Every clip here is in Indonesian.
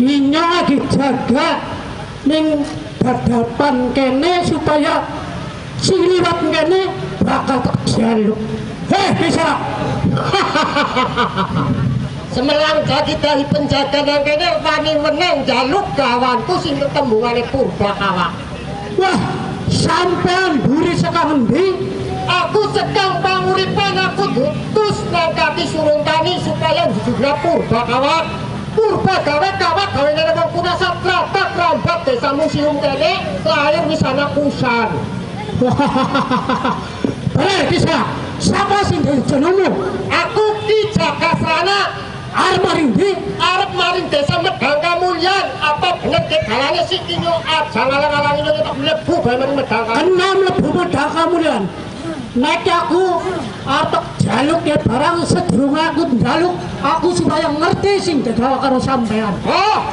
Inyo lagi jaga ning dadapan kene supaya sing liwat kene bakal terjaluk. Bisa. Semelang jadi dari penjaga nang kene wani meneng jaluk gawanku sing ketembungane Purbakawa. Wah, sampean buri saka endi? Aku sedang panguripan, aku diutus nang kaki Suruntani supaya njujugna Purbakawa. Purbagawe kawat gawe nang wong kuna satratak rambat desa museum kene lahir di sana Kusan. Bisa. Siapa sing jenengmu? Aku Ki Jagasrana. Arep maring ndi? Arep maring desa Medang Kamulyan. Apa bener kegalane si Kinyo aja ngalang-alangi nang tak mlebu bae maring Medang. Kena mlebu Medang Kamulyan. Nek aku arep jaluk ya barang sedurunge aku njaluk, aku supaya ngerti sing digawa karo sampean. Oh.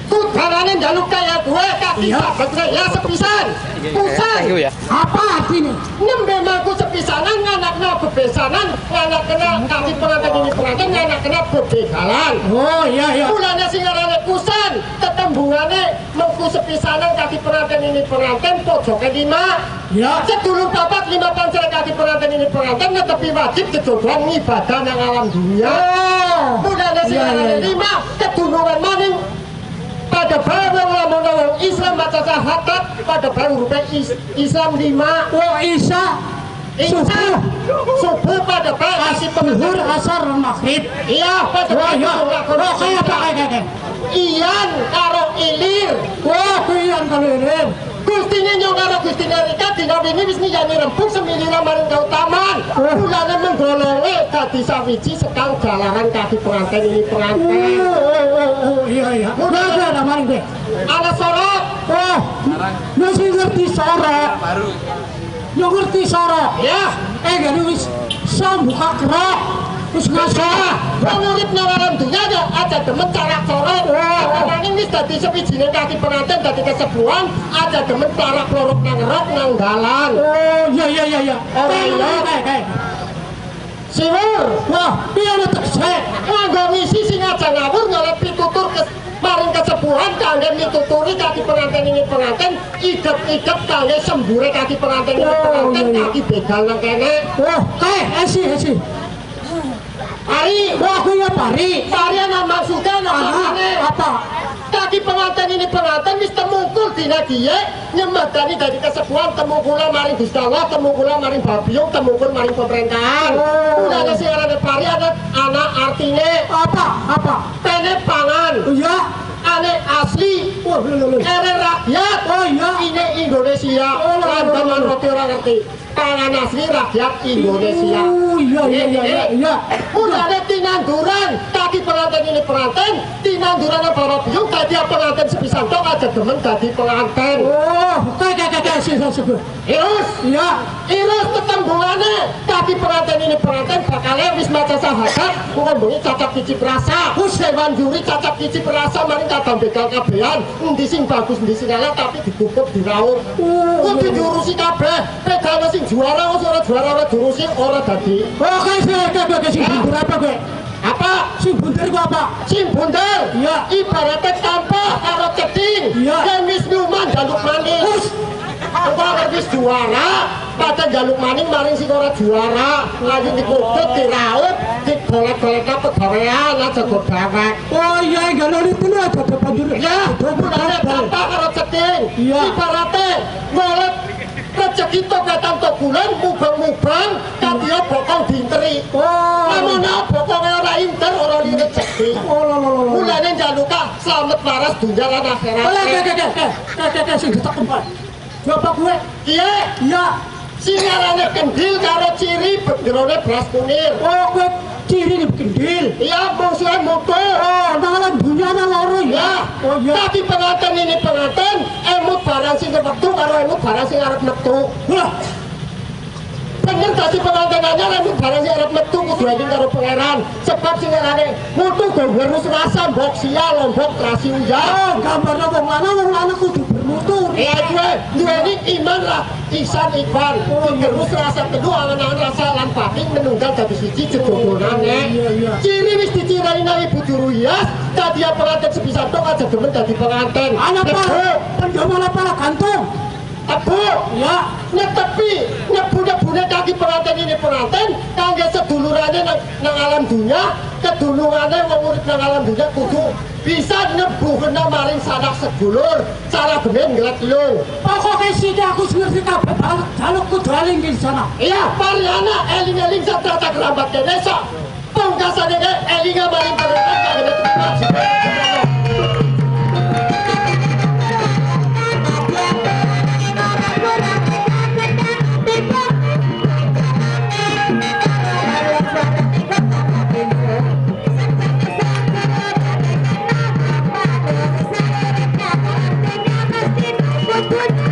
Kudarane njaluk kaya gue kaki sahabat ya sepisan. Kusan. Apa artinya? Nembe mangku sepisanan nganakna bebesanan, nganakna kaki pengantin ini pengantin, nganakna bebegalan. Oh iya. Mulane sing arane kusan, tetembungane mengku sepisanan kaki pengantin ini pengantin pojoke 5. Ya. Sedulur papat 5 pancel kaki pengantin ini pengantin netepi wajib kejodohan ibadah nang alam dunia. Mulane sing arane 5 kedunungan maning pada baru lamun Islam baca syahadat pada baru rupa Islam 5. Oh Isa subuh pada baru kasih penghur asar maghrib. Iya pada baru kayak apa Iyan karo ilir. Wah iyan karo ilir. Gustine nyong karo Gustine Rika dina wingi wis nyani rembug semilira maring kautaman. Mulane menggolonge dadi sawiji sekang jalaran kaki pengantin ini pengantin. Iya. Udah ada maring deh. Ana sorot. Oh. Nasi ngerti sorot. Yo ngerti sorot. Ya. Gak wis buka kerak. Terus ngasah. Pengurip nawaran dunia aja demen carak sorot. Nanging wis dadi sewijine kaki pengantin dadi kesebuhan aja demen carak lorok nang rok nang dalan. Oh iya. Kayak. Siwur. Wah, piye tekse? Nganggo misi sing aja ngawur nyolot pitutur maring kesebuhan kangge mituturi kaki pengantin ini pengantin, idep-idep kangge sembure kaki pengantin ini pengantin, kaki begal nang kene. Wah, esi. Ari, wah kuwi pari. Pari ana maksudnya namane apa? Kaki pengantin ini pengantin wis temungkul dina diye nyemadani dari kesebuhan temungkula maring Gusti Allah, temungkula maring Babiung, temungkul maring pemerintahan. Mulane sing arane pari ana artine apa? Pene pangan. Iya. Ane asli. Ere rakyat. Oh iya. Ini Indonesia. Lantaman roti orang ngerti. Pangan asli rakyat Indonesia. Oh iya. Mulane tinanduran kaki pengantin ini pengantin, tinanduran para biung dadi pengantin sepisan tok aja demen dadi pengantin. Oh, kayak sih sebut. Irus tetembungane kaki pengantin ini pengantin bakale wis maca syahadat ngombengi cacap cicip rasa. Hewan juri cacap cicip rasa maring kadang begal kabehan, endi sing bagus endi sing elek tapi dikukup diraut. Kudu diurusi kabeh. Pedane sing juara ora juara diurusi ora dadi. Oh, kayak sing bundur apa gue? Apa? Sing bundur gua apa? Sing bundur? Iya. Ibaratnya tampah karo ceting. Iya. Dan wis nyuman jaluk maning. Kok wis juara, pada jaluk maning maring sing ora juara. Lanjut dikutut, diraut, digolek-golekna pegawean aja godawek. Oh iya, galon itu aja banjur. Ya, bunane tampah karo ceting. Iya. Ibaratnya golek rezeki toketan tok bulan mubang-mubang kadya bokong diinteri. Lamun bokonge ora inter ora li rezeki. Mulane njaluka slamet waras dunya lan akhirat. Kayak sing ketempat. Coba gue. Iya. Sing arane kendil karo ciri benderone beras kunir. Oh, gue ciri kendil. Iya, musuhe mutu. Oh, nang dunyane loro ya. Oh iya. Tapi pengantin ini pengantin emut barang sing metu karo emut barang sing arep metu. Wah. Bener dadi pengantin anyar emut barang sing arep metu kudu anjing karo pangeran. Sebab sing arane mutu go werus rasa mbok sia lombok trasi uyah. Oh, gambarnya wong lanang kudu bermutu. Iya gue duweni iman lah ihsan ikhwan. Werus rasa kedua awan rasa lan batin menunggal dadi siji jejodonane. Ciri wis dicirai nang ibu juru hias Tadi ya pengantin sebisa dong aja demen jadi pengantin. Anak pak, penjaman apa gantung? Abu, Ya, nyebu-nyebune kaki pengantin ini pengantin, kangge sedulurannya nang alam dunia, kedulungannya wong urip nang alam dunia kudu bisa nyebu kena maring sanak sedulur, cara bener ngelet lu. pokoknya sih aku ngerti kabeh barang jaluk kudu aling di sana. Iya, Pariana eling-eling satrata kerambat desa. Pungkasane elinga maring pengantin kangge terima. Good.